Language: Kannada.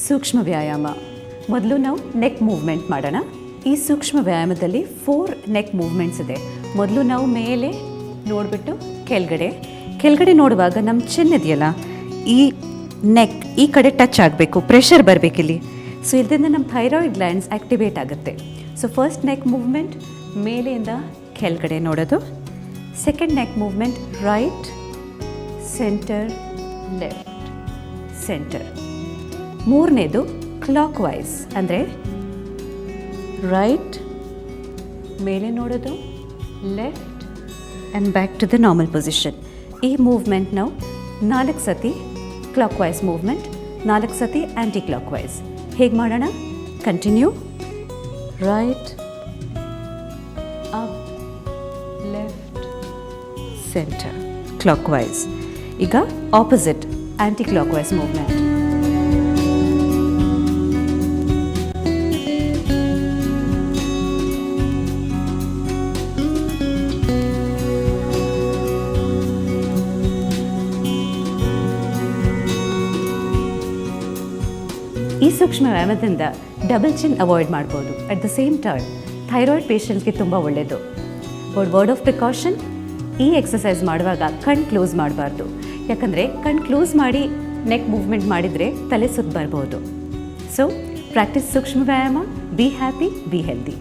ಸೂಕ್ಷ್ಮ ವ್ಯಾಯಾಮ. ಮೊದಲು ನಾವು ನೆಕ್ ಮೂವ್ಮೆಂಟ್ ಮಾಡೋಣ. ಈ ಸೂಕ್ಷ್ಮ ವ್ಯಾಯಾಮದಲ್ಲಿ 4 ನೆಕ್ ಮೂವ್ಮೆಂಟ್ಸ್ ಇದೆ. ಮೊದಲು ನಾವು ಮೇಲೆ ನೋಡಿಬಿಟ್ಟು ಕೆಳಗಡೆ ನೋಡುವಾಗ ನಮ್ಮ ಚಿನ್ನದೆಯಲ್ಲ, ಈ ನೆಕ್ ಈ ಕಡೆ ಟಚ್ ಆಗಬೇಕು, ಪ್ರೆಷರ್ ಬರಬೇಕಿಲ್ಲಿ. ಸೊ ಇದರಿಂದ ನಮ್ಮ ಥೈರಾಯ್ಡ್ ಗ್ಲ್ಯಾಂಡ್ಸ್ ಆ್ಯಕ್ಟಿವೇಟ್ ಆಗುತ್ತೆ. ಸೊ ಫಸ್ಟ್ ನೆಕ್ ಮೂವ್ಮೆಂಟ್ ಮೇಲೆಯಿಂದ ಕೆಳಗಡೆ ನೋಡೋದು. Second neck movement right, centre, left, centre. ಮೂರನೇದು ಕ್ಲಾಕ್ ವೈಸ್, ಅಂದರೆ ರೈಟ್, ಮೇಲೆ ನೋಡೋದು, left and back to the normal position. ಈ ಮೂವ್ಮೆಂಟ್ ನಾವು 4 ಸತಿ ಕ್ಲಾಕ್ ವೈಸ್ ಮೂವ್ಮೆಂಟ್, 4 ಸತಿ ಆ್ಯಂಟಿ ಕ್ಲಾಕ್ ವೈಸ್. ಹೇಗೆ ಮಾಡೋಣ? Continue. Right, up, left, centre, clockwise. ಈಗ opposite anticlockwise movement. ಈ ಸೂಕ್ಷ್ಮ ವ್ಯಾಯಾಮದಿಂದ ಡಬಲ್ ಚಿನ್ ಅವಾಯ್ಡ್ ಮಾಡ್ಬೋದು. At the same time thyroid ಪೇಷಂಟ್ಸ್ಗೆ ತುಂಬ ಒಳ್ಳೆಯದು. ವರ್ಡ್ ಆಫ್ ಪ್ರಿಕಾಷನ್, ಈ ಎಕ್ಸಸೈಸ್ ಮಾಡುವಾಗ ಕಣ್ ಕ್ಲೋಸ್ ಮಾಡಬಾರ್ದು. ಯಾಕಂದರೆ ಕಣ್ ಕ್ಲೋಸ್ ಮಾಡಿ ನೆಕ್ ಮೂವ್ಮೆಂಟ್ ಮಾಡಿದರೆ ತಲೆ ಸುತ್ತ ಬರ್ಬೋದು. ಸೊ ಪ್ರಾಕ್ಟೀಸ್ ಸೂಕ್ಷ್ಮ ವ್ಯಾಯಾಮ. Be happy, be healthy.